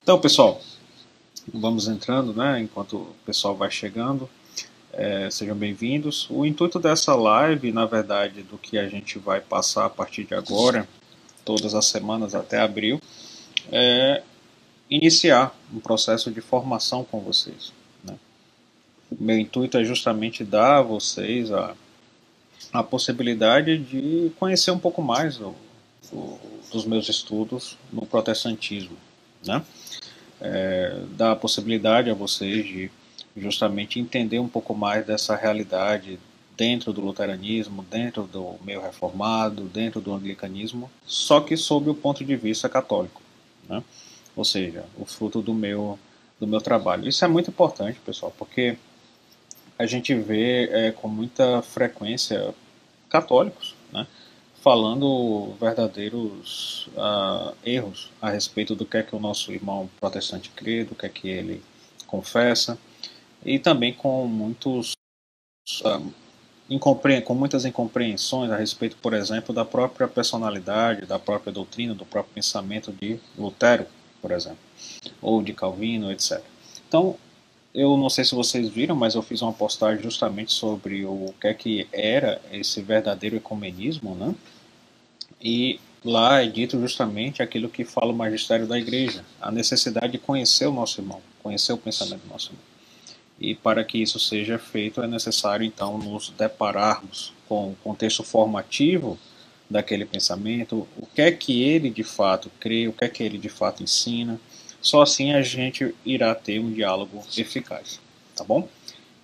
Então, pessoal, vamos entrando, né? Enquanto o pessoal vai chegando, sejam bem-vindos. O intuito dessa live, na verdade, do que a gente vai passar a partir de agora, todas as semanas até abril, é iniciar um processo de formação com vocês, né? O meu intuito é justamente dar a vocês a possibilidade de conhecer um pouco mais dos meus estudos no protestantismo, né? Dar a possibilidade a vocês de justamente entender um pouco mais dessa realidade dentro do luteranismo, dentro do meio reformado, dentro do anglicanismo, só que sob o ponto de vista católico, né? Ou seja, o fruto do meu trabalho. Isso é muito importante, pessoal, porque a gente vê com muita frequência católicos, né, falando verdadeiros erros a respeito do que é que o nosso irmão protestante crê, do que é que ele confessa, e também com com muitas incompreensões a respeito, por exemplo, da própria personalidade, da própria doutrina, do próprio pensamento de Lutero, por exemplo, ou de Calvino, etc. Então, eu não sei se vocês viram, mas eu fiz uma postagem justamente sobre o que é que era esse verdadeiro ecumenismo, né? E lá é dito justamente aquilo que fala o magistério da igreja, a necessidade de conhecer o nosso irmão, conhecer o pensamento do nosso irmão. E para que isso seja feito é necessário então nos depararmos com o contexto formativo daquele pensamento, o que é que ele de fato crê, o que é que ele de fato ensina. Só assim a gente irá ter um diálogo eficaz, tá bom?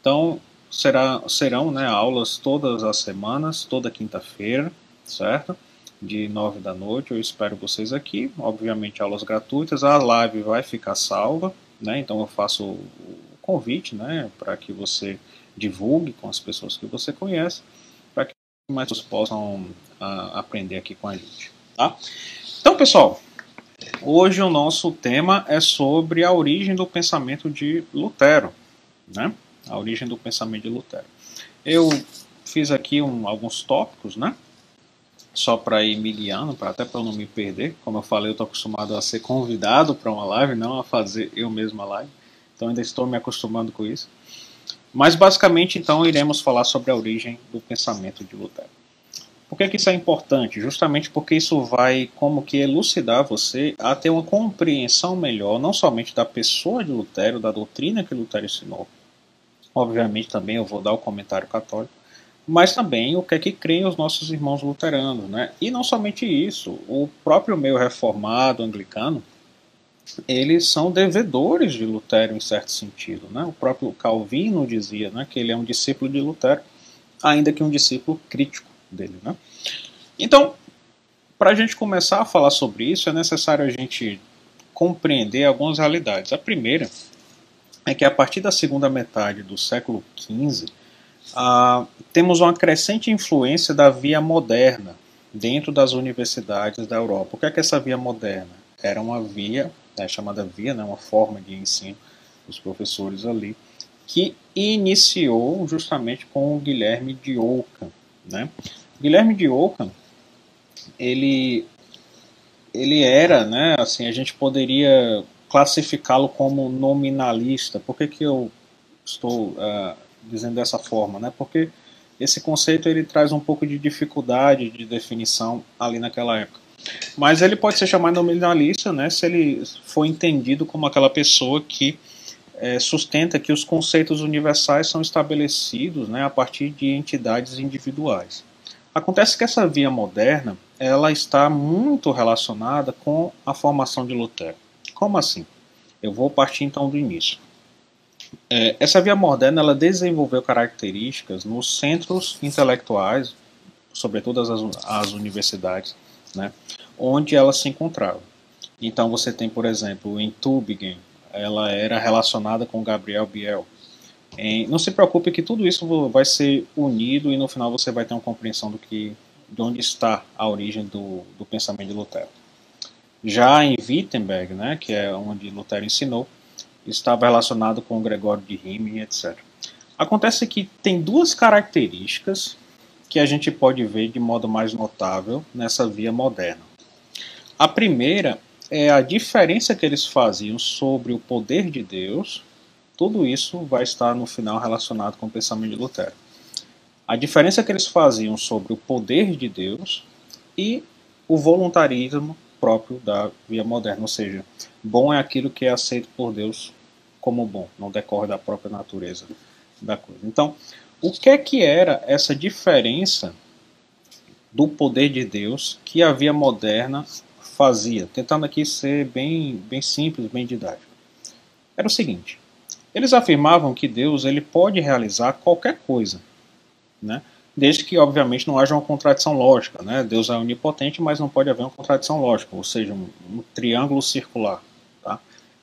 Então serão, né, aulas todas as semanas, toda quinta-feira, certo? De 9 da noite, eu espero vocês aqui. Obviamente aulas gratuitas, a live vai ficar salva, né? Então eu faço o convite, né, para que você divulgue com as pessoas que você conhece, para que mais pessoas possam aprender aqui com a gente, tá? Então, pessoal, hoje o nosso tema é sobre a origem do pensamento de Lutero, né? A origem do pensamento de Lutero. Eu fiz aqui alguns tópicos, né? Só para ir me guiando, até para eu não me perder. Como eu falei, eu estou acostumado a ser convidado para uma live, não a fazer eu mesmo a live. Então ainda estou me acostumando com isso. Mas basicamente, então, iremos falar sobre a origem do pensamento de Lutero. Por que isso é importante? Justamente porque isso vai como que elucidar você a ter uma compreensão melhor, não somente da pessoa de Lutero, da doutrina que Lutero ensinou. Obviamente também eu vou dar o comentário católico, mas também o que é que creem os nossos irmãos luteranos, né? E não somente isso, o próprio meio reformado anglicano, eles são devedores de Lutero em certo sentido, né? O próprio Calvino dizia, né, que ele é um discípulo de Lutero, ainda que um discípulo crítico dele, né? Então, para a gente começar a falar sobre isso, é necessário a gente compreender algumas realidades. A primeira é que a partir da segunda metade do século XV, temos uma crescente influência da via moderna dentro das universidades da Europa. O que é essa via moderna? Era uma via, chamada via, né, uma forma de ensino dos professores ali, que iniciou justamente com o Guilherme de Ockham, né? Guilherme de Ockham, ele era, né, assim, a gente poderia classificá-lo como nominalista. Por que eu estou dizendo dessa forma, né? Porque esse conceito ele traz um pouco de dificuldade de definição ali naquela época. Mas ele pode ser chamado nominalista, né, se ele for entendido como aquela pessoa que sustenta que os conceitos universais são estabelecidos, né, a partir de entidades individuais. Acontece que essa via moderna ela está muito relacionada com a formação de Lutero. Como assim? Eu vou partir então do início. Essa via moderna ela desenvolveu características nos centros intelectuais, sobretudo as universidades, né, onde ela se encontrava. Então você tem, por exemplo, em Tübingen, ela era relacionada com Gabriel Biel. Não se preocupe que tudo isso vai ser unido e no final você vai ter uma compreensão de onde está a origem do pensamento de Lutero. Já em Wittenberg, né, que é onde Lutero ensinou, estava relacionado com Gregório de Rímini, etc. Acontece que tem duas características que a gente pode ver de modo mais notável nessa via moderna. A primeira é a diferença que eles faziam sobre o poder de Deus. Tudo isso vai estar no final relacionado com o pensamento de Lutero. A diferença que eles faziam sobre o poder de Deus e o voluntarismo próprio da via moderna, ou seja, bom é aquilo que é aceito por Deus como bom, não decorre da própria natureza da coisa. Então, o que era essa diferença do poder de Deus que a via moderna fazia? Tentando aqui ser bem simples, bem didático. Era o seguinte: eles afirmavam que Deus ele pode realizar qualquer coisa, né? Desde que, obviamente, não haja uma contradição lógica, né? Deus é onipotente, mas não pode haver uma contradição lógica, ou seja, um triângulo circular. Tá?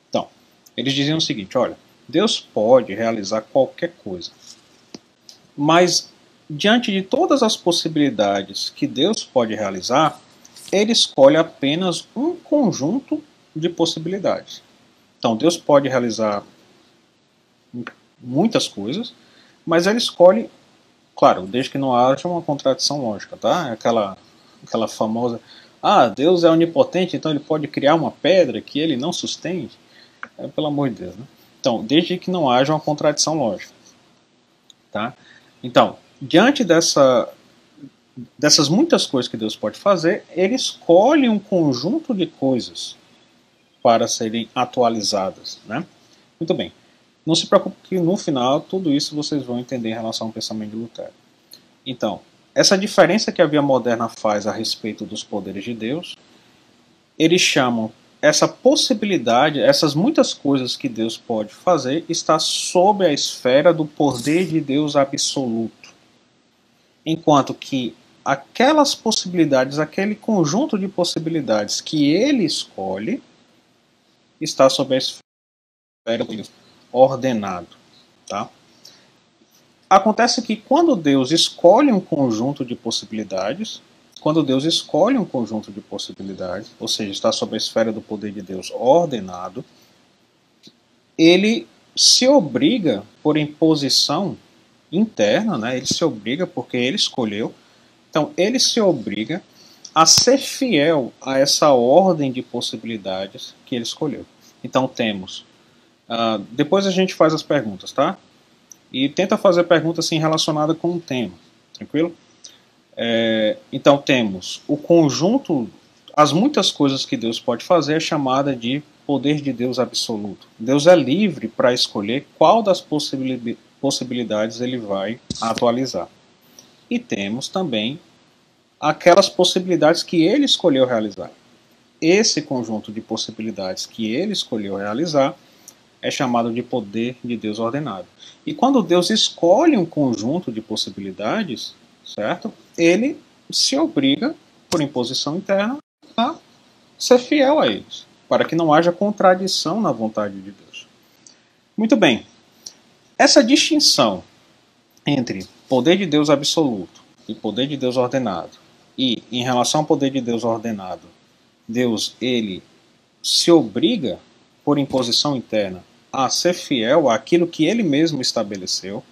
Então, eles diziam o seguinte: olha, Deus pode realizar qualquer coisa, mas diante de todas as possibilidades que Deus pode realizar, ele escolhe apenas um conjunto de possibilidades. Então, Deus pode realizar muitas coisas, mas ele escolhe, claro, desde que não haja uma contradição lógica, tá? Aquela famosa, Deus é onipotente, então ele pode criar uma pedra que ele não sustente. Pelo amor de Deus, né? Então, desde que não haja uma contradição lógica, tá? Então, diante dessas muitas coisas que Deus pode fazer, ele escolhe um conjunto de coisas para serem atualizadas, né? Muito bem. Não se preocupe que no final tudo isso vocês vão entender em relação ao pensamento de Lutero. Então, essa diferença que a via moderna faz a respeito dos poderes de Deus, eles chamam essa possibilidade, essas muitas coisas que Deus pode fazer, está sob a esfera do poder de Deus absoluto. Enquanto que aquelas possibilidades, aquele conjunto de possibilidades que ele escolhe, está sob a esfera do Deus ordenado. Tá? Acontece que quando Deus escolhe um conjunto de possibilidades, ou seja, está sob a esfera do poder de Deus ordenado, ele se obriga por imposição interna, né? Ele se obriga porque ele escolheu, então ele se obriga a ser fiel a essa ordem de possibilidades que ele escolheu. Então temos, depois a gente faz as perguntas, tá? E tenta fazer perguntas assim relacionadas com o tema, tranquilo? Então temos o conjunto, as muitas coisas que Deus pode fazer é chamada de poder de Deus absoluto. Deus é livre para escolher qual das possibilidades ele vai atualizar. E temos também aquelas possibilidades que ele escolheu realizar. Esse conjunto de possibilidades que ele escolheu realizar é chamado de poder de Deus ordenado. E quando Deus escolhe um conjunto de possibilidades, certo? Ele se obriga, por imposição interna, a ser fiel a eles, para que não haja contradição na vontade de Deus. Muito bem. Essa distinção entre poder de Deus absoluto e poder de Deus ordenado, e em relação ao poder de Deus ordenado, Deus ele se obriga, por imposição interna, a ser fiel àquilo que ele mesmo estabeleceu,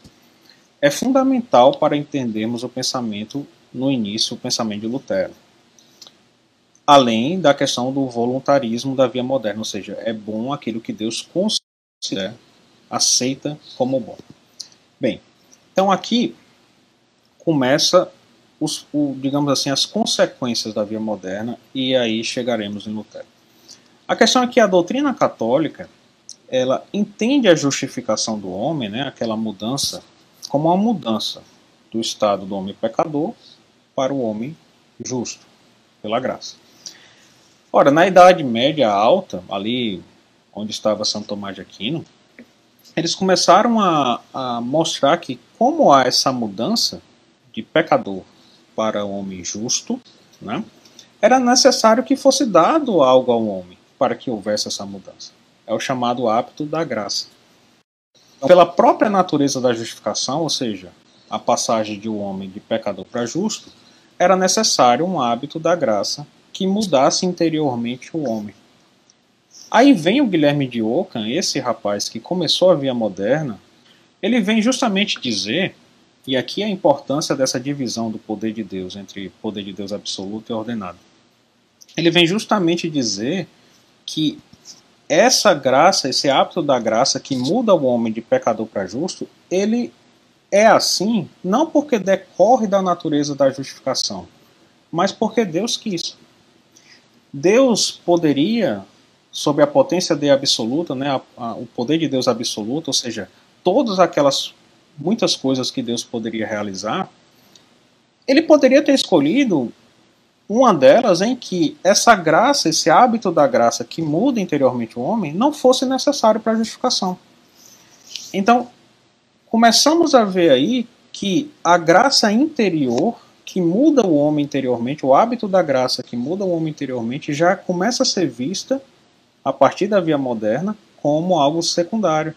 é fundamental para entendermos o pensamento no início, o pensamento de Lutero. Além da questão do voluntarismo da via moderna, ou seja, é bom aquilo que Deus considera, aceita como bom. Bem, então aqui começa digamos assim, as consequências da via moderna, e aí chegaremos em Lutero. A questão é que a doutrina católica ela entende a justificação do homem, né, aquela mudança, como uma mudança do estado do homem pecador para o homem justo, pela graça. Ora, na Idade Média Alta, ali onde estava Santo Tomás de Aquino, eles começaram a mostrar que como há essa mudança de pecador para o homem justo, né, era necessário que fosse dado algo ao homem para que houvesse essa mudança. É o chamado hábito da graça. Então, pela própria natureza da justificação, ou seja, a passagem de um homem de pecador para justo, era necessário um hábito da graça que mudasse interiormente o homem. Aí vem o Guilherme de Ockham, esse rapaz que começou a via moderna, ele vem justamente dizer, e aqui a importância dessa divisão do poder de Deus entre poder de Deus absoluto e ordenado. Ele vem justamente dizer que essa graça, esse hábito da graça que muda o homem de pecador para justo, ele é assim não porque decorre da natureza da justificação, mas porque Deus quis. Deus poderia, sob a potência de absoluta, né, o poder de Deus absoluto, ou seja, todas aquelas muitas coisas que Deus poderia realizar, ele poderia ter escolhido uma delas em que essa graça, esse hábito da graça que muda interiormente o homem, não fosse necessário para a justificação. Então, começamos a ver aí que a graça interior que muda o homem interiormente, o hábito da graça que muda o homem interiormente, já começa a ser vista, a partir da via moderna, como algo secundário,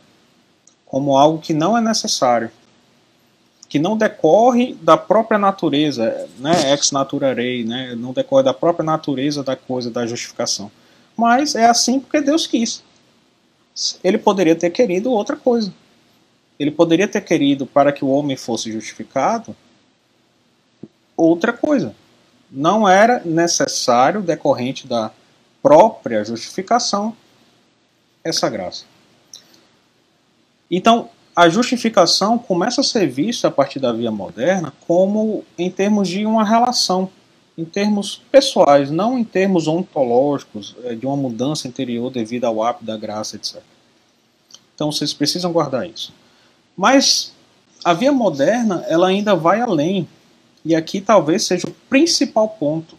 como algo que não é necessário, que não decorre da própria natureza, né, ex natura rei, né, não decorre da própria natureza da coisa, da justificação. Mas é assim porque Deus quis. Ele poderia ter querido outra coisa. Ele poderia ter querido, para que o homem fosse justificado, outra coisa. Não era necessário, decorrente da própria justificação, essa graça. Então, a justificação começa a ser vista a partir da via moderna como em termos de uma relação, em termos pessoais, não em termos ontológicos, de uma mudança interior devido ao hábito da graça, etc. Então, vocês precisam guardar isso. Mas a via moderna, ela ainda vai além. E aqui talvez seja o principal ponto.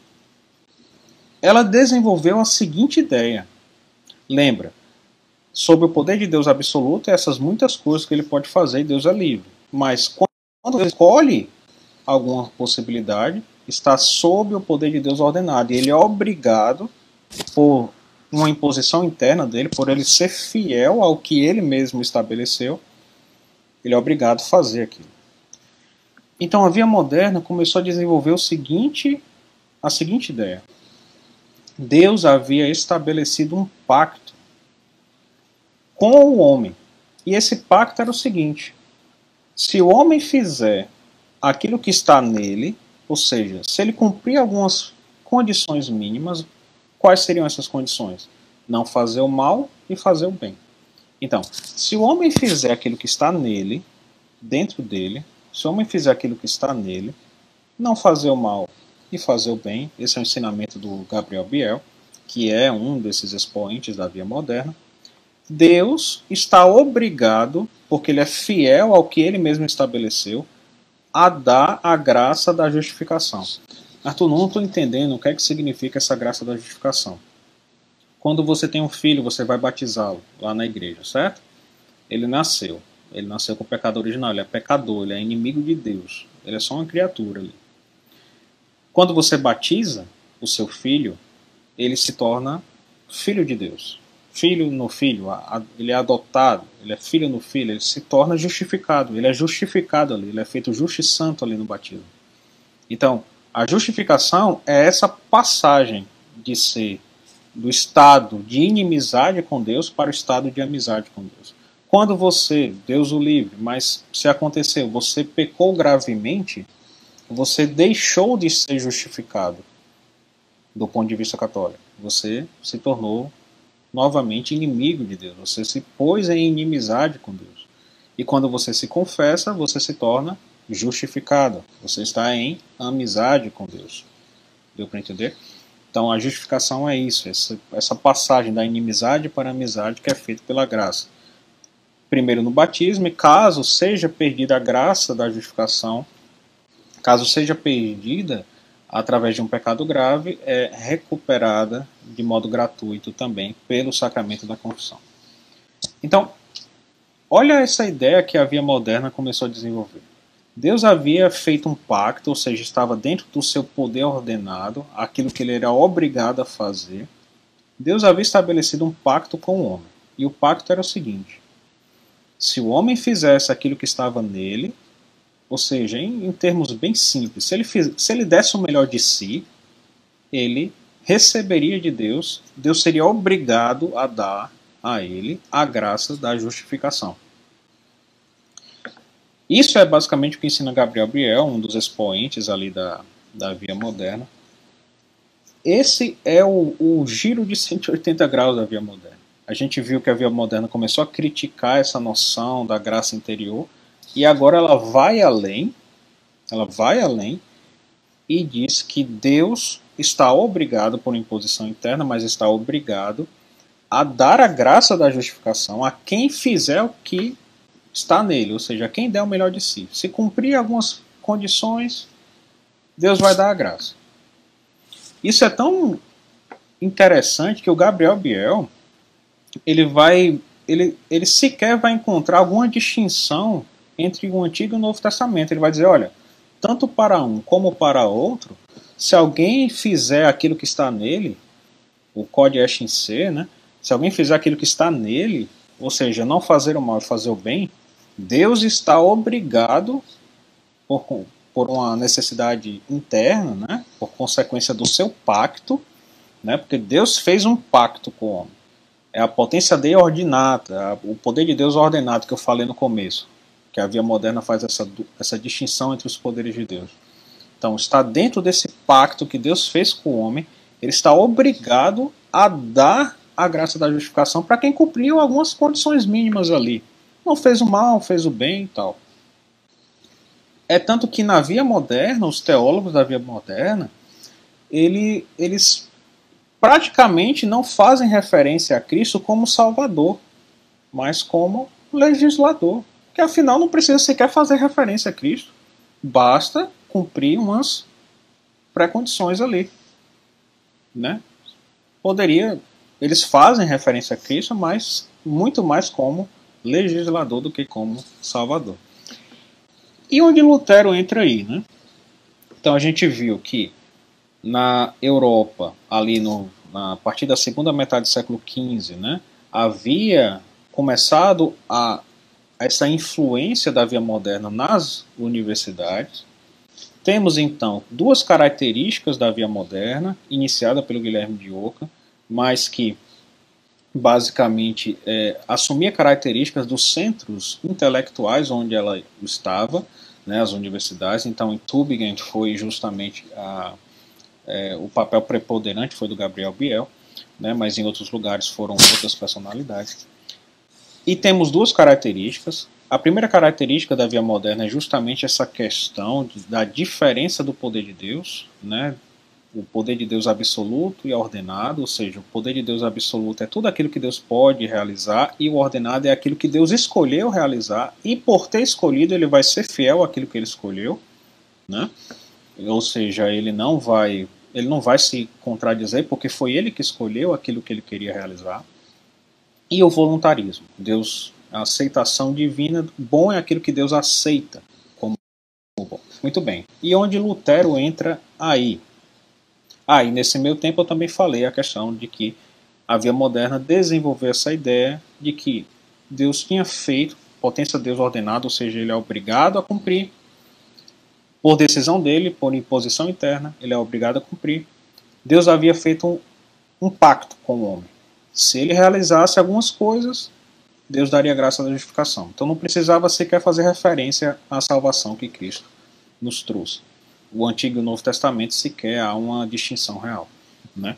Ela desenvolveu a seguinte ideia. Lembra, sob o poder de Deus absoluto, essas muitas coisas que ele pode fazer, e Deus é livre. Mas quando ele escolhe alguma possibilidade, está sob o poder de Deus ordenado. E ele é obrigado, por uma imposição interna dele, por ele ser fiel ao que ele mesmo estabeleceu, ele é obrigado a fazer aquilo. Então a via moderna começou a desenvolver a seguinte ideia. Deus havia estabelecido um pacto com o homem. E esse pacto era o seguinte: se o homem fizer aquilo que está nele, ou seja, se ele cumprir algumas condições mínimas, quais seriam essas condições? Não fazer o mal e fazer o bem. Então, se o homem fizer aquilo que está nele, dentro dele, se o homem fizer aquilo que está nele, não fazer o mal e fazer o bem, esse é o ensinamento do Gabriel Biel, que é um desses expoentes da via moderna, Deus está obrigado, porque ele é fiel ao que ele mesmo estabeleceu, a dar a graça da justificação. Arthur, não estou entendendo o que é que significa essa graça da justificação. Quando você tem um filho, você vai batizá-lo lá na igreja, certo? Ele nasceu com o pecado original, ele é pecador, ele é inimigo de Deus, ele é só uma criatura ali. Quando você batiza o seu filho, ele se torna filho de Deus. Filho no filho, ele é adotado, ele é filho no filho, ele se torna justificado, ele é justificado ali, ele é feito justo e santo ali no batismo. Então, a justificação é essa passagem de ser do estado de inimizade com Deus para o estado de amizade com Deus. Quando você, Deus o livre, mas se aconteceu, você pecou gravemente, você deixou de ser justificado do ponto de vista católico. Você se tornou novamente inimigo de Deus. Você se pôs em inimizade com Deus. E quando você se confessa, você se torna justificado. Você está em amizade com Deus. Deu para entender? Então a justificação é isso, essa passagem da inimizade para a amizade que é feita pela graça. Primeiro no batismo, e caso seja perdida a graça da justificação, caso seja perdida através de um pecado grave, é recuperada de modo gratuito também pelo sacramento da confissão. Então, olha essa ideia que a via moderna começou a desenvolver. Deus havia feito um pacto, ou seja, estava dentro do seu poder ordenado, aquilo que ele era obrigado a fazer. Deus havia estabelecido um pacto com o homem. E o pacto era o seguinte: se o homem fizesse aquilo que estava nele, ou seja, em termos bem simples, se ele desse o melhor de si, ele receberia de Deus, Deus seria obrigado a dar a ele a graça da justificação. Isso é basicamente o que ensina Gabriel Biel, um dos expoentes ali da via moderna. esse é o giro de 180 graus da via moderna. A gente viu que a via moderna começou a criticar essa noção da graça interior, e agora ela vai além e diz que Deus está obrigado, por imposição interna, mas está obrigado a dar a graça da justificação a quem fizer o que está nele, ou seja, quem der o melhor de si. Se cumprir algumas condições, Deus vai dar a graça. Isso é tão interessante que o Gabriel Biel ele sequer vai encontrar alguma distinção entre o Antigo e o Novo Testamento. Ele vai dizer, olha, tanto para um como para outro, se alguém fizer aquilo que está nele, o Code Est C, né? Se alguém fizer aquilo que está nele, ou seja, não fazer o mal e fazer o bem, Deus está obrigado, por uma necessidade interna, né? Por consequência do seu pacto, né? Porque Deus fez um pacto com o homem. É a potência dei ordinata, o poder de Deus ordenado que eu falei no começo, que a via moderna faz essa distinção entre os poderes de Deus. Então, está dentro desse pacto que Deus fez com o homem, ele está obrigado a dar a graça da justificação para quem cumpriu algumas condições mínimas ali. Não fez o mal, fez o bem e tal. É tanto que na via moderna, os teólogos da via moderna, eles praticamente não fazem referência a Cristo como Salvador, mas como legislador. Que afinal não precisa sequer fazer referência a Cristo. Basta cumprir umas pré-condições ali. Né? Eles fazem referência a Cristo, mas muito mais como legislador do que como Salvador. E onde Lutero entra aí? Né? Então a gente viu que na Europa, ali a partir da segunda metade do século XV, né, havia começado essa influência da via moderna nas universidades. Temos então duas características da via moderna, iniciada pelo Guilherme de Ockham, mas que basicamente assumia características dos centros intelectuais onde ela estava, né, as universidades. Então em Tübingen foi justamente o papel preponderante foi do Gabriel Biel, né, mas em outros lugares foram outras personalidades. E temos duas características. A primeira característica da via moderna é justamente essa questão da diferença do poder de Deus, né, o poder de Deus absoluto e ordenado, ou seja, o poder de Deus absoluto é tudo aquilo que Deus pode realizar e o ordenado é aquilo que Deus escolheu realizar e por ter escolhido ele vai ser fiel àquilo que ele escolheu, né? Ou seja, ele não vai se contradizer porque foi ele que escolheu aquilo que ele queria realizar. E o voluntarismo, a aceitação divina, bom é aquilo que Deus aceita como bom. Muito bem. E onde Lutero entra aí? E nesse meio tempo eu também falei a questão de que a via moderna desenvolveu essa ideia de que Deus tinha feito, potência de Deus ordenada, ou seja, ele é obrigado a cumprir. Por decisão dele, por imposição interna, ele é obrigado a cumprir. Deus havia feito um pacto com o homem. Se ele realizasse algumas coisas, Deus daria graça da justificação. Então não precisava sequer fazer referência à salvação que Cristo nos trouxe. O Antigo e o Novo Testamento sequer há uma distinção real. Né?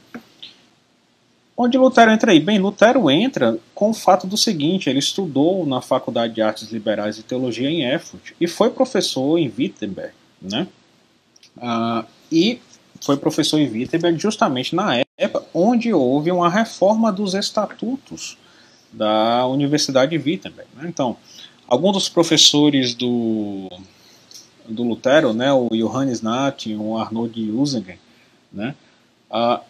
Onde Lutero entra aí? Bem, Lutero entra com o fato do seguinte, ele estudou na Faculdade de Artes Liberais e Teologia em Erfurt e foi professor em Wittenberg. Né? E foi professor em Wittenberg justamente na época onde houve uma reforma dos estatutos da Universidade de Wittenberg. Né? Então, alguns dos professores do Lutero, né, o Johannes Nath, o Arnold Usingen, né,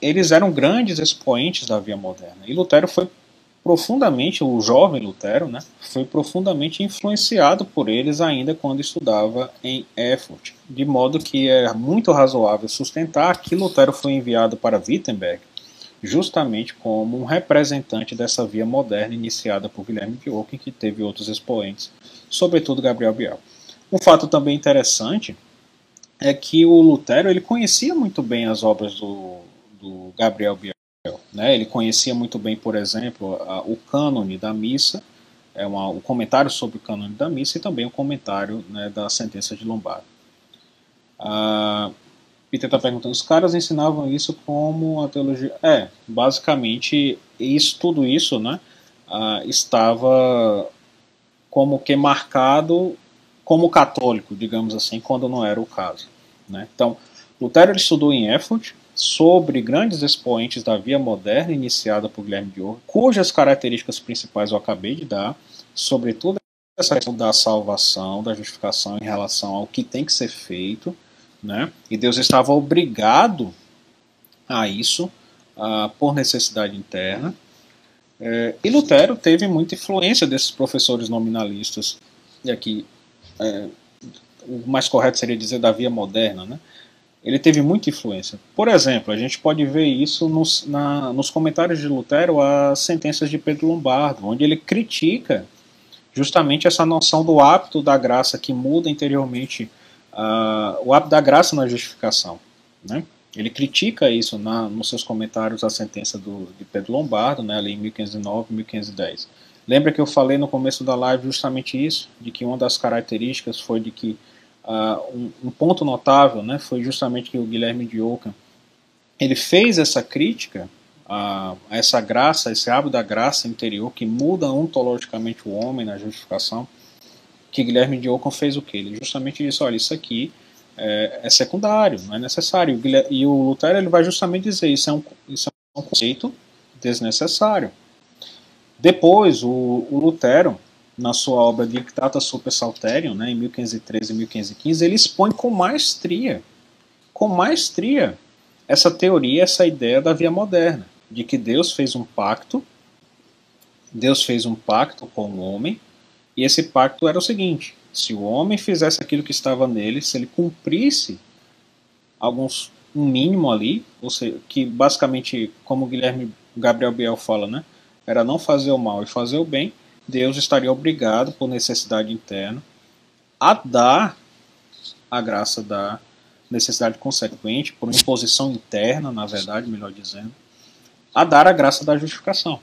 eles eram grandes expoentes da via moderna. E Lutero foi profundamente, o jovem Lutero, né, foi profundamente influenciado por eles ainda quando estudava em Erfurt, de modo que é muito razoável sustentar que Lutero foi enviado para Wittenberg justamente como um representante dessa via moderna iniciada por Guilherme de Ockham, que teve outros expoentes, sobretudo Gabriel Biel. Um fato também interessante é que o Lutero ele conhecia muito bem as obras do Gabriel Biel. Né? Ele conhecia muito bem, por exemplo, o cânone da missa, o comentário sobre o cânone da missa e também o comentário, né, da sentença de Lombardo. Peter está perguntando, os caras ensinavam isso como a teologia... basicamente, tudo isso, né, estava como que marcado como católico, digamos assim, quando não era o caso, né? Então, Lutero ele estudou em Erfurt sobre grandes expoentes da via moderna iniciada por Guilherme de Ockham, cujas características principais eu acabei de dar, sobretudo essa questão da salvação, da justificação em relação ao que tem que ser feito, né? E Deus estava obrigado a isso por necessidade interna. E Lutero teve muita influência desses professores nominalistas, e aqui o mais correto seria dizer da via moderna, né? Ele teve muita influência. Por exemplo, a gente pode ver isso nos comentários de Lutero às sentenças de Pedro Lombardo, onde ele critica justamente essa noção do hábito da graça que muda interiormente, o hábito da graça na justificação, né? Ele critica isso nos seus comentários à sentença de Pedro Lombardo, né, ali em 1509 e 1510. Lembra que eu falei no começo da live justamente isso, de que uma das características foi de que um ponto notável, né, foi justamente que o Guilherme de Ockham ele fez essa crítica a essa graça, esse hábito da graça interior que muda ontologicamente o homem na justificação, que Guilherme de Ockham fez o quê? Ele justamente disse, olha, isso aqui é secundário, não é necessário. E o Lutero ele vai justamente dizer, isso é um conceito desnecessário. Depois, o Lutero, na sua obra Dictata Super Salterium, né, em 1513 e 1515, ele expõe com maestria essa teoria, essa ideia da via moderna, de que Deus fez um pacto com o homem, e esse pacto era o seguinte: se o homem fizesse aquilo que estava nele, se ele cumprisse um mínimo ali, ou seja, que basicamente, como Gabriel Biel fala, né, era não fazer o mal e fazer o bem, Deus estaria obrigado, por necessidade interna, a dar a graça da necessidade consequente, por imposição interna, na verdade, melhor dizendo, a dar a graça da justificação.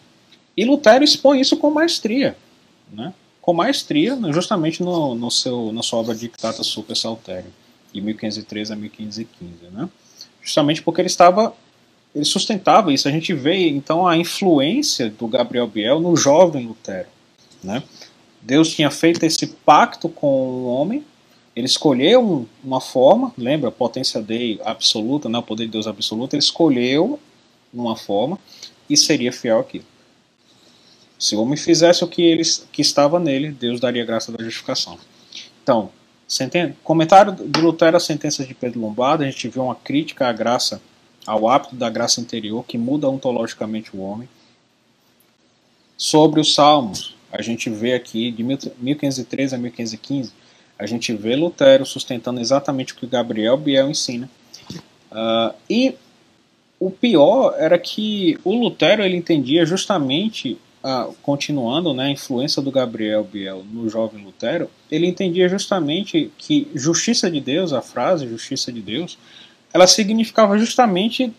E Lutero expõe isso com maestria, né? Com maestria, justamente na sua obra Dictata Super Salterium, de 1513 a 1515, né? Justamente porque ele sustentava isso. A gente vê, então, a influência do Gabriel Biel no jovem Lutero, né? Deus tinha feito esse pacto com o homem, ele escolheu uma forma, lembra, a potência Dei absoluta, né, o poder de Deus absoluto, ele escolheu uma forma e seria fiel àquilo. Se o homem fizesse o que estava nele, Deus daria graça da justificação. Então, comentário de Lutero às sentenças de Pedro Lombardo, a gente vê uma crítica à graça, ao hábito da graça interior, que muda ontologicamente o homem. Sobre os Salmos, a gente vê aqui, de 1513 a 1515, a gente vê Lutero sustentando exatamente o que Gabriel Biel ensina. E o pior era que o Lutero ele entendia justamente, continuando, né, a influência do Gabriel Biel no jovem Lutero, ele entendia justamente que justiça de Deus, a frase justiça de Deus, ela significava justamente,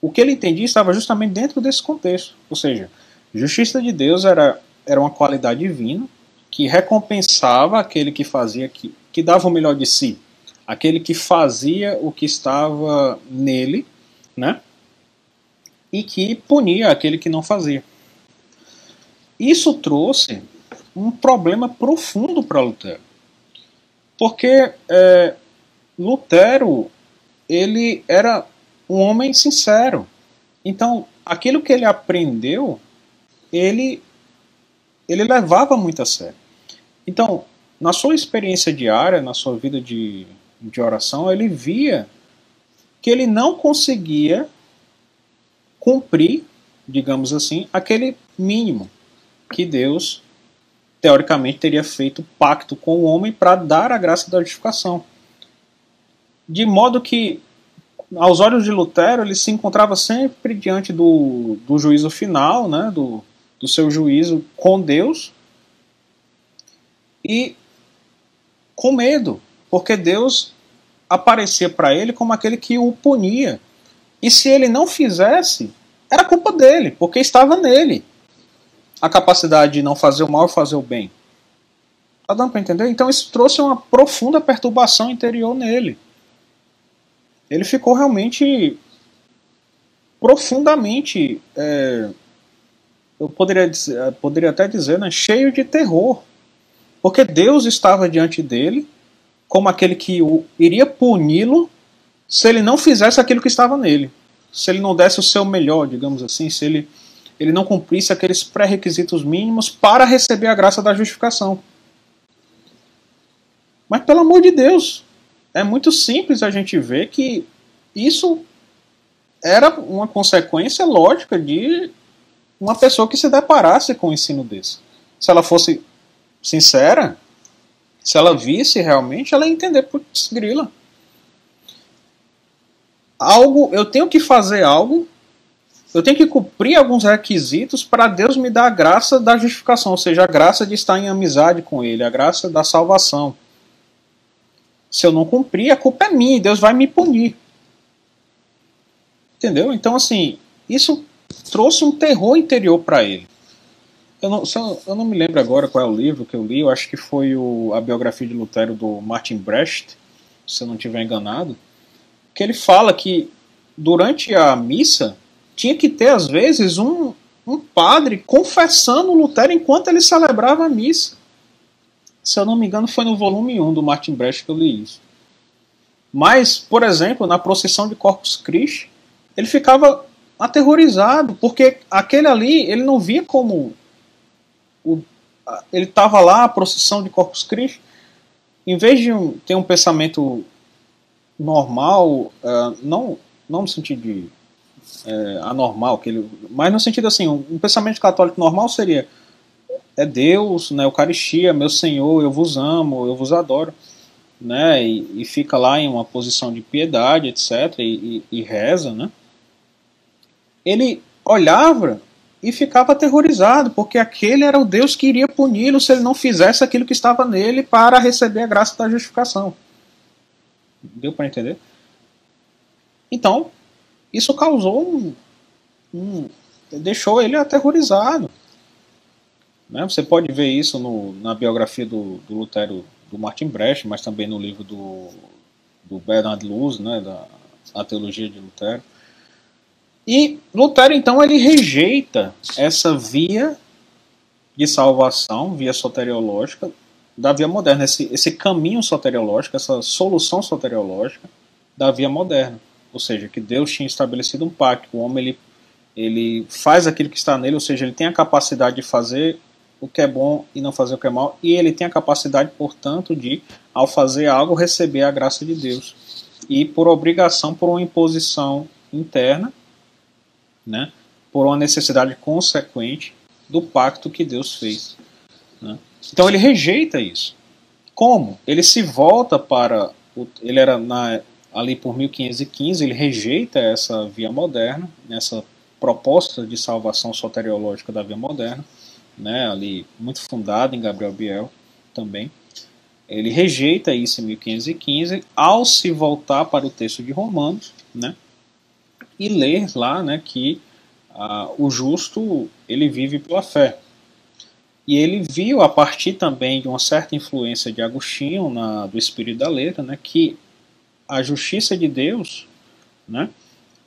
o que ele entendia estava justamente dentro desse contexto. Ou seja, justiça de Deus era uma qualidade divina que recompensava aquele que fazia, que dava o melhor de si, aquele que fazia o que estava nele, né? E que punia aquele que não fazia. Isso trouxe um problema profundo para Lutero, porque Lutero ele era um homem sincero. Então, aquilo que ele aprendeu, ele levava muito a sério. Então, na sua experiência diária, na sua vida de oração, ele via que ele não conseguia cumprir, digamos assim, aquele mínimo que Deus, teoricamente, teria feito pacto com o homem para dar a graça da justificação. De modo que, aos olhos de Lutero, ele se encontrava sempre diante do juízo final, né, do seu juízo com Deus, e com medo, porque Deus aparecia para ele como aquele que o punia. E se ele não fizesse, era culpa dele, porque estava nele a capacidade de não fazer o mal e fazer o bem. Tá dando para entender? Então isso trouxe uma profunda perturbação interior nele. ele ficou realmente profundamente, eu poderia até dizer, né, cheio de terror, porque Deus estava diante dele como aquele que iria puni-lo se ele não fizesse aquilo que estava nele, se ele não desse o seu melhor, digamos assim, se ele não cumprisse aqueles pré-requisitos mínimos para receber a graça da justificação. Mas pelo amor de Deus, é muito simples a gente ver que isso era uma consequência lógica de uma pessoa que se deparasse com um ensino desse. Se ela fosse sincera, se ela visse realmente, ela ia entender, putz, grila. Eu tenho que fazer algo, eu tenho que cumprir alguns requisitos para Deus me dar a graça da justificação, ou seja, a graça de estar em amizade com Ele, a graça da salvação. Se eu não cumprir, a culpa é minha e Deus vai me punir. Entendeu? Então, assim, isso trouxe um terror interior para ele. Eu não me lembro agora qual é o livro que eu li, eu acho que foi a biografia de Lutero do Martin Brecht, se eu não estiver enganado, que ele fala que durante a missa tinha que ter, às vezes, um padre confessando Lutero enquanto ele celebrava a missa. Se eu não me engano, foi no volume 1 do Martin Brecht que eu li isso. Mas, por exemplo, na procissão de Corpus Christi, ele ficava aterrorizado, porque aquele ali, ele não via como ele estava lá, a procissão de Corpus Christi, em vez de ter um pensamento normal, não no sentido de anormal, mas no sentido assim, um pensamento católico normal seria Deus, né, Eucaristia, meu Senhor, eu vos amo, eu vos adoro, né, e fica lá em uma posição de piedade, etc, e reza, né. Ele olhava e ficava aterrorizado, porque aquele era o Deus que iria puni-lo se ele não fizesse aquilo que estava nele para receber a graça da justificação. Deu para entender? Então, isso causou deixou ele aterrorizado. Né? Você pode ver isso na biografia do Lutero, do Martin Brecht, mas também no livro do Bernard Luz, né, A Teologia de Lutero. E Lutero, então, ele rejeita essa via de salvação, via soteriológica, da via moderna, esse caminho soteriológico, essa solução soteriológica da via moderna. Ou seja, que Deus tinha estabelecido um pacto, o homem ele faz aquilo que está nele, ou seja, ele tem a capacidade de fazer o que é bom e não fazer o que é mal, e ele tem a capacidade, portanto, de, ao fazer algo, receber a graça de Deus. E por obrigação, por uma imposição interna, né, por uma necessidade consequente do pacto que Deus fez. Né? Então ele rejeita isso. Como? Ele se volta para... Ele era ali por 1515, ele rejeita essa via moderna, essa proposta de salvação soteriológica da via moderna, né, ali muito fundada em Gabriel Biel também. Ele rejeita isso em 1515 ao se voltar para o texto de Romanos, né, e ler lá, né, que o justo ele vive pela fé. E ele viu, a partir também de uma certa influência de Agostinho, do Espírito da Letra, né, que a justiça de Deus, né,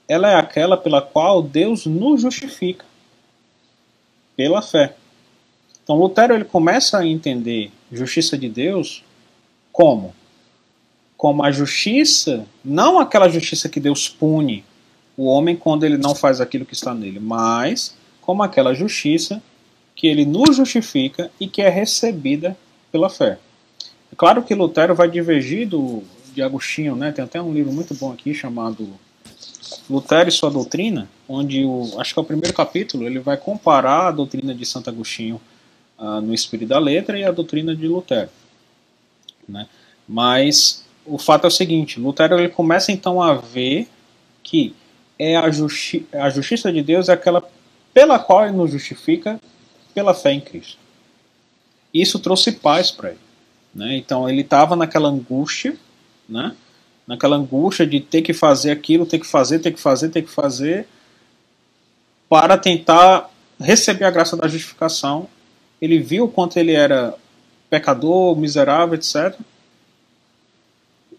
ela é aquela pela qual Deus nos justifica, pela fé. Então Lutero ele começa a entender justiça de Deus como a justiça, não aquela justiça que Deus pune o homem quando ele não faz aquilo que está nele, mas como aquela justiça que ele nos justifica e que é recebida pela fé. É claro que Lutero vai divergir de Agostinho, né? Tem até um livro muito bom aqui chamado Lutero e sua doutrina, onde acho que é o primeiro capítulo, ele vai comparar a doutrina de Santo Agostinho no Espírito da Letra e a doutrina de Lutero. Né? Mas o fato é o seguinte, Lutero ele começa então a ver que a justiça de Deus é aquela pela qual ele nos justifica pela fé em Cristo. Isso trouxe paz para ele. Né? Então ele estava naquela angústia, né? Naquela angústia de ter que fazer aquilo, ter que fazer, para tentar receber a graça da justificação. Ele viu o quanto ele era pecador, miserável, etc.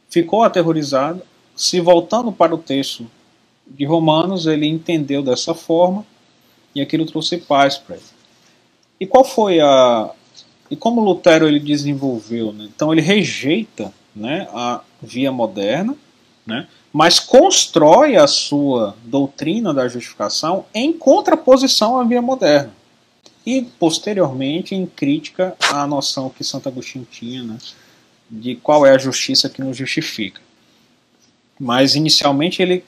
Ficou aterrorizado, se voltando para o texto de Romanos, ele entendeu dessa forma e aquilo trouxe paz para ele. E qual foi a... E como Lutero ele desenvolveu, né? Então ele rejeita, né, a via moderna, né, mas constrói a sua doutrina da justificação em contraposição à via moderna. E posteriormente em crítica à noção que Santo Agostinho tinha, né, de qual é a justiça que nos justifica. Mas inicialmente ele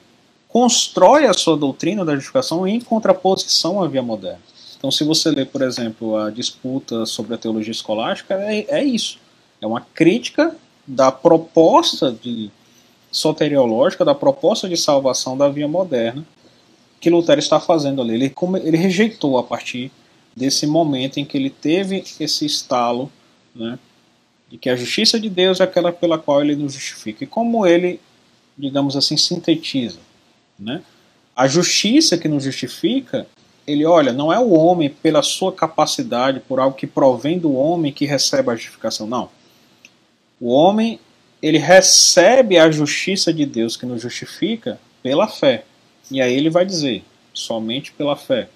constrói a sua doutrina da justificação em contraposição à via moderna. Então, se você ler, por exemplo, a disputa sobre a teologia escolástica, é isso. É uma crítica da proposta soteriológica, da proposta de salvação da via moderna, que Lutero está fazendo ali. Ele rejeitou a partir desse momento em que ele teve esse estalo, né, de que a justiça de Deus é aquela pela qual ele nos justifica. E como ele, digamos assim, sintetiza, né? A justiça que nos justifica, ele olha, não é o homem pela sua capacidade, por algo que provém do homem que recebe a justificação, não. O homem, ele recebe a justiça de Deus que nos justifica pela fé. E aí ele vai dizer, somente pela fé.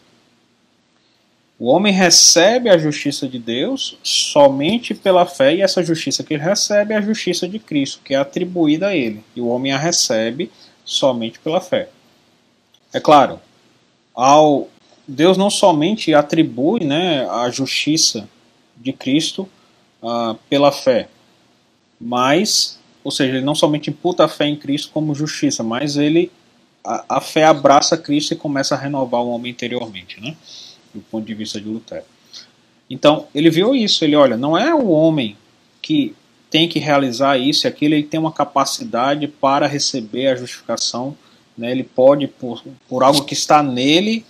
O homem recebe a justiça de Deus somente pela fé, e essa justiça que ele recebe é a justiça de Cristo, que é atribuída a ele. E o homem a recebe somente pela fé. É claro, Deus não somente atribui, né, a justiça de Cristo pela fé, mas, ou seja, ele não somente imputa a fé em Cristo como justiça, mas a fé abraça Cristo e começa a renovar o homem interiormente, né, do ponto de vista de Lutero. Então, ele viu isso, ele olha, não é o homem que tem que realizar isso e aquilo, ele tem uma capacidade para receber a justificação, né, ele pode, por algo que está nele,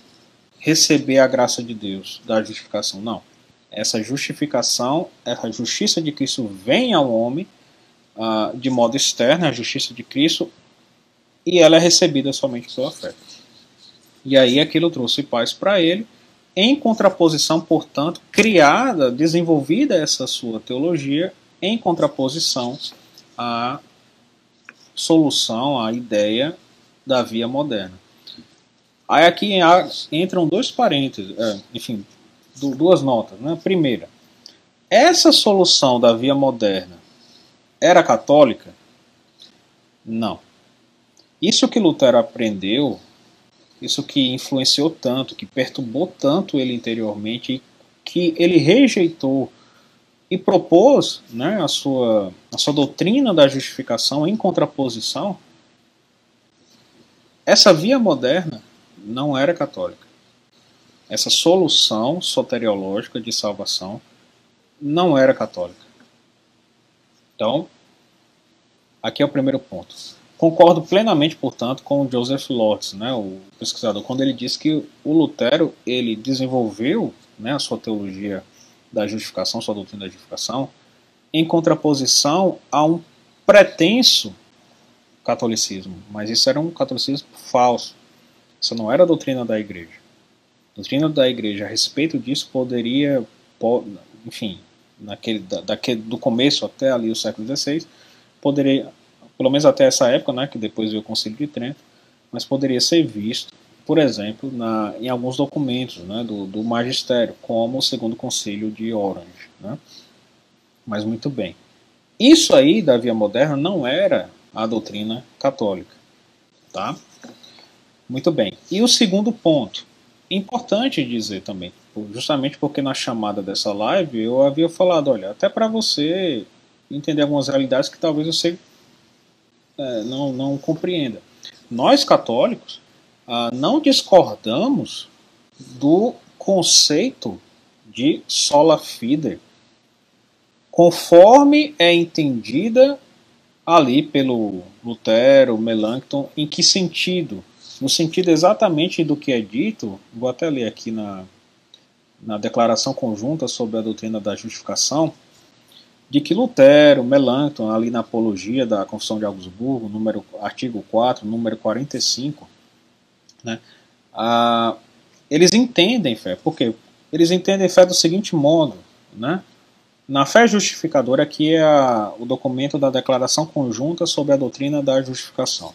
receber a graça de Deus, da justificação. Não. Essa justificação, essa justiça de Cristo vem ao homem de modo externo, a justiça de Cristo, e ela é recebida somente pela fé. E aí aquilo trouxe paz para ele, em contraposição, portanto, criada, desenvolvida essa sua teologia, em contraposição à solução, à ideia da via moderna. Aí aqui entram dois parênteses, enfim, duas notas. Né? Primeira, essa solução da via moderna era católica? Não. Isso que Lutero aprendeu, isso que influenciou tanto, que perturbou tanto ele interiormente, que ele rejeitou e propôs, né, a sua doutrina da justificação em contraposição, essa via moderna não era católica. Essa solução soteriológica de salvação não era católica. Então, aqui é o primeiro ponto. Concordo plenamente, portanto, com o Joseph Lortz, né, o pesquisador, quando ele diz que o Lutero ele desenvolveu, né, a sua teologia da justificação, sua doutrina da justificação, em contraposição a um pretenso catolicismo. Mas isso era um catolicismo falso. Isso não era a doutrina da igreja. A doutrina da igreja a respeito disso poderia, enfim, do começo até ali o século XVI, poderia, pelo menos até essa época, né, que depois veio o Concílio de Trento, mas poderia ser visto, por exemplo, em alguns documentos, né, do magistério, como o Segundo Concílio de Orange. Né? Mas muito bem. Isso aí da via moderna não era a doutrina católica. Tá? Muito bem. E o segundo ponto, importante dizer também, justamente porque na chamada dessa live eu havia falado, olha, até para você entender algumas realidades que talvez você não compreenda. Nós católicos não discordamos do conceito de sola fide, conforme é entendida ali pelo Lutero, Melanchthon, em que sentido? No sentido exatamente do que é dito, vou até ler aqui na declaração conjunta sobre a doutrina da justificação, de que Lutero, Melanchthon, ali na apologia da Confissão de Augsburgo, artigo 4, número 45, né, eles entendem fé. Por quê? Eles entendem fé do seguinte modo, né? Na fé justificadora, aqui é o documento da declaração conjunta sobre a doutrina da justificação.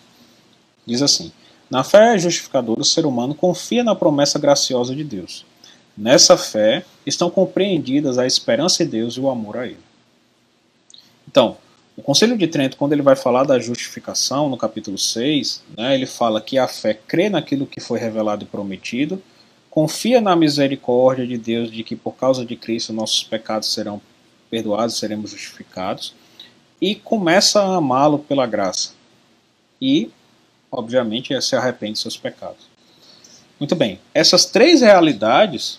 Diz assim: na fé justificadora, o ser humano confia na promessa graciosa de Deus. Nessa fé estão compreendidas a esperança em Deus e o amor a Ele. Então, o Concílio de Trento, quando ele vai falar da justificação, no capítulo 6, né, ele fala que a fé crê naquilo que foi revelado e prometido, confia na misericórdia de Deus de que por causa de Cristo nossos pecados serão perdoados, seremos justificados, e começa a amá-lo pela graça. E, obviamente, se arrepende de seus pecados. Muito bem, essas três realidades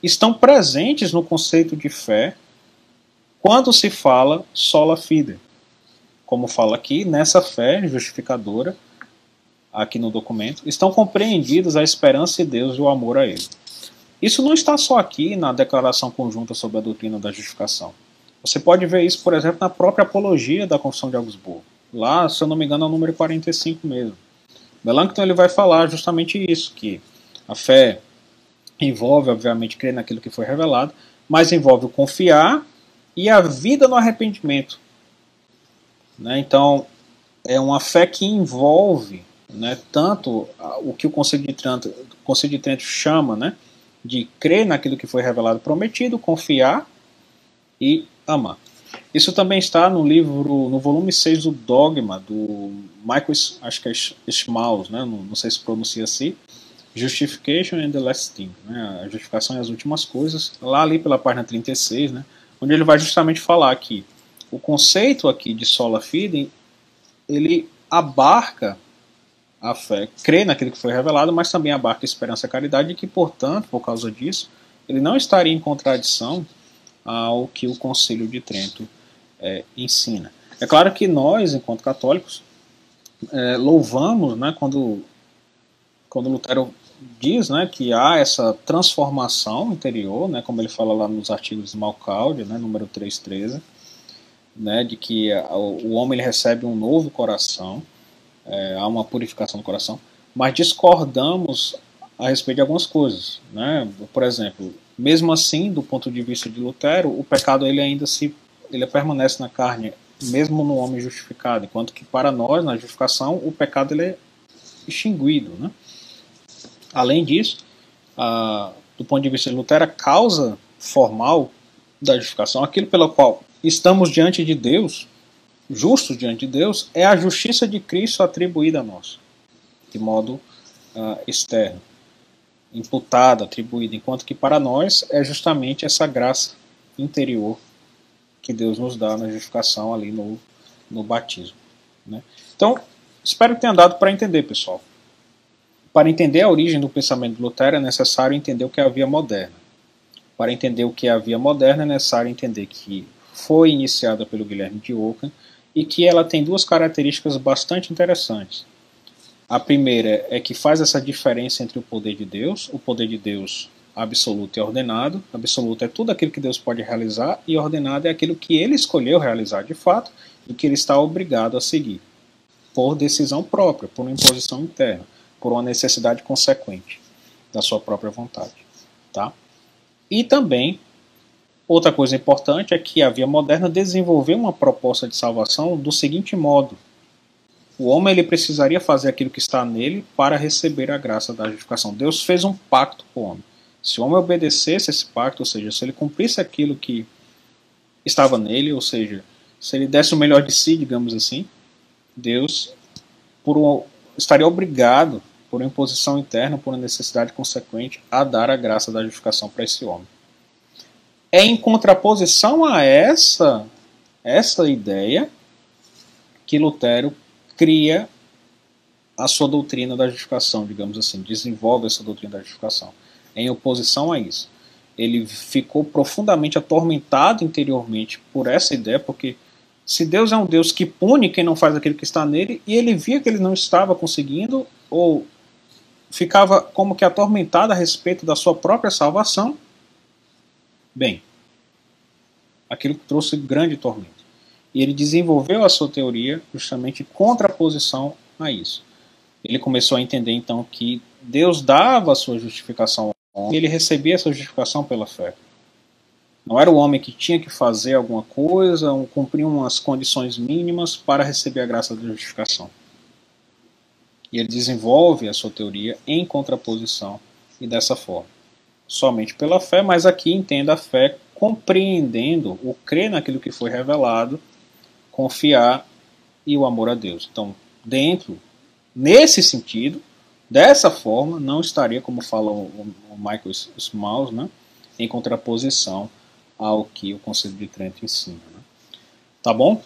estão presentes no conceito de fé quando se fala sola fide. Como fala aqui, nessa fé justificadora, aqui no documento, estão compreendidas a esperança em Deus e o amor a Ele. Isso não está só aqui na declaração conjunta sobre a doutrina da justificação. Você pode ver isso, por exemplo, na própria apologia da Confissão de Augsburgo. Lá, se eu não me engano, é o número 45 mesmo. Melanchthon ele vai falar justamente isso, que a fé envolve, obviamente, crer naquilo que foi revelado, mas envolve o confiar e a vida no arrependimento. Né? Então, é uma fé que envolve, né, tanto o que o Concílio de Trento chama, né, de crer naquilo que foi revelado e prometido, confiar e amar. Isso também está no livro, no volume 6 do Dogma, do Michael, acho que é Schmaus, né, não sei se pronuncia assim, Justification and the Last Thing, né, a justificação e as últimas coisas, lá ali pela página 36, né, onde ele vai justamente falar que o conceito aqui de sola fide, ele abarca a fé, crê naquilo que foi revelado, mas também abarca a esperança e a caridade, e que, portanto, por causa disso, ele não estaria em contradição ao que o Concílio de Trento ensina. É claro que nós, enquanto católicos, louvamos, né, quando Lutero diz, né, que há essa transformação interior, né, como ele fala lá nos artigos de Malcalde, né, número 313, né, de que o homem ele recebe um novo coração, há uma purificação do coração, mas discordamos a respeito de algumas coisas, né? Por exemplo, mesmo assim, do ponto de vista de Lutero, o pecado ele ainda ele permanece na carne, mesmo no homem justificado, enquanto que para nós, na justificação, o pecado ele é extinguido, né? Além disso, do ponto de vista de Lutero, a causa formal da justificação, aquilo pelo qual estamos diante de Deus, justos diante de Deus, é a justiça de Cristo atribuída a nós, de modo externo, imputada, atribuída, enquanto que para nós é justamente essa graça interior que Deus nos dá na justificação ali no batismo. Né? Então, espero que tenha dado para entender, pessoal. Para entender a origem do pensamento de Lutero é necessário entender o que é a via moderna. Para entender o que é a via moderna é necessário entender que foi iniciada pelo Guilherme de Ockham e que ela tem duas características bastante interessantes. A primeira é que faz essa diferença entre o poder de Deus absoluto e ordenado. Absoluto é tudo aquilo que Deus pode realizar e ordenado é aquilo que ele escolheu realizar de fato e que ele está obrigado a seguir, por decisão própria, por uma imposição interna, por uma necessidade consequente da sua própria vontade. Tá? E também, outra coisa importante é que a via moderna desenvolveu uma proposta de salvação do seguinte modo: o homem ele precisaria fazer aquilo que está nele para receber a graça da justificação. Deus fez um pacto com o homem. Se o homem obedecesse esse pacto, ou seja, se ele cumprisse aquilo que estava nele, ou seja, se ele desse o melhor de si, digamos assim, Deus estaria obrigado, por uma imposição interna, por uma necessidade consequente, a dar a graça da justificação para esse homem. É em contraposição a essa ideia que Lutero cria a sua doutrina da justificação, digamos assim, desenvolve essa doutrina da justificação. Em oposição a isso, ele ficou profundamente atormentado interiormente por essa ideia, porque se Deus é um Deus que pune quem não faz aquilo que está nele, e ele via que ele não estava conseguindo, ou ficava como que atormentado a respeito da sua própria salvação, bem, aquilo trouxe grande tormento. E ele desenvolveu a sua teoria justamente em contraposição a isso. Ele começou a entender então que Deus dava a sua justificação ao homem e ele recebia essa justificação pela fé. Não era o homem que tinha que fazer alguma coisa, cumprir umas condições mínimas para receber a graça da justificação. E ele desenvolve a sua teoria em contraposição e dessa forma. Somente pela fé, mas aqui entenda a fé compreendendo o crer naquilo que foi revelado, confiar e o amor a Deus. Então, nesse sentido, dessa forma, não estaria, como fala o Michael Smalls, né, em contraposição ao que o Conselho de Trento ensina. Né? Tá bom?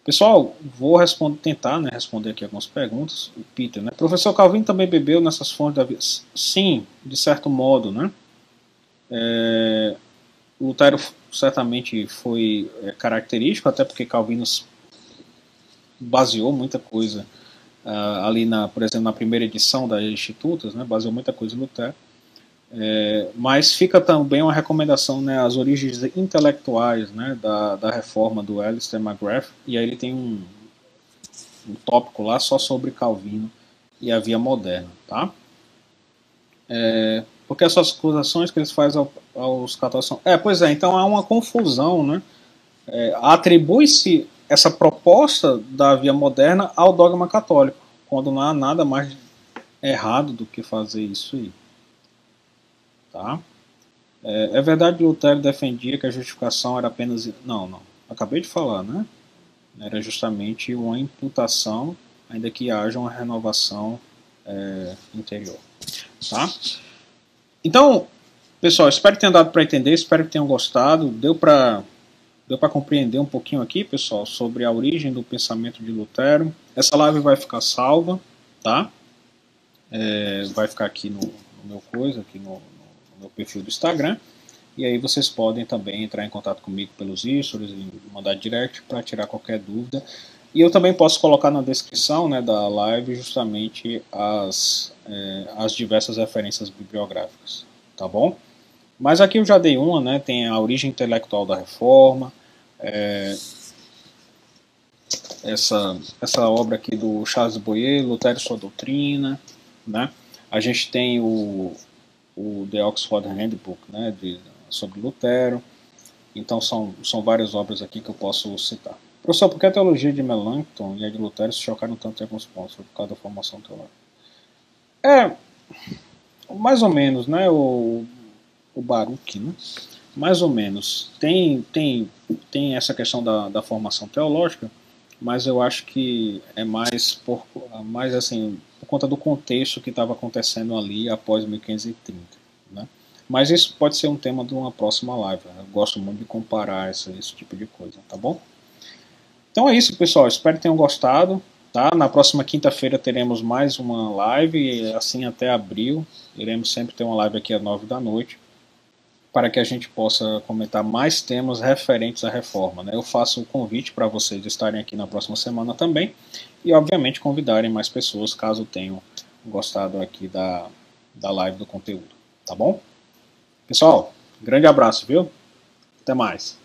Pessoal, vou tentar responder aqui algumas perguntas. O Peter, né? Professor Calvino também bebeu nessas fontes da vida? Sim, de certo modo, né? Lutero certamente foi característico, até porque Calvino baseou muita coisa ali, por exemplo, na primeira edição das Institutas, né? Baseou muita coisa em Lutero. Mas fica também uma recomendação, né, as origens intelectuais, né, da reforma do Alistair McGrath, e aí ele tem um tópico lá só sobre Calvino e a via moderna, tá? Porque essas acusações que eles fazem aos católicos são... pois é, então há uma confusão, né? Atribui-se essa proposta da via moderna ao dogma católico, quando não há nada mais errado do que fazer isso aí. Tá? É verdade que Lutero defendia que a justificação era apenas... Não. Acabei de falar, né? Era justamente uma imputação, ainda que haja uma renovação interior. Tá? Então, pessoal, espero que tenham dado para entender, espero que tenham gostado. Deu para compreender um pouquinho aqui, pessoal, sobre a origem do pensamento de Lutero. Essa live vai ficar salva, tá? Vai ficar aqui no meu aqui no meu perfil do Instagram. E aí vocês podem também entrar em contato comigo pelos stories e mandar direct para tirar qualquer dúvida. E eu também posso colocar na descrição, né, da live justamente as diversas referências bibliográficas, tá bom? Mas aqui eu já dei uma, né, tem a origem intelectual da reforma, essa obra aqui do Charles Boyer, Lutero e sua doutrina, né? A gente tem o The Oxford Handbook, né, sobre Lutero. Então são várias obras aqui que eu posso citar. Professor, por que a teologia de Melanchthon e a de Lutero se chocaram tanto em alguns pontos por causa da formação teológica? Mais ou menos, né, o Baruch, né? Mais ou menos. Tem essa questão da formação teológica, mas eu acho que é mais assim, por conta do contexto que estava acontecendo ali após 1530, né? Mas isso pode ser um tema de uma próxima live. Eu gosto muito de comparar esse tipo de coisa, tá bom? Então é isso, pessoal. Espero que tenham gostado. Tá? Na próxima quinta-feira teremos mais uma live, e assim até abril. Iremos sempre ter uma live aqui às 9 da noite, para que a gente possa comentar mais temas referentes à reforma. Né? Eu faço o convite para vocês estarem aqui na próxima semana também, e obviamente convidarem mais pessoas, caso tenham gostado aqui da live, do conteúdo. Tá bom? Pessoal, grande abraço, viu? Até mais.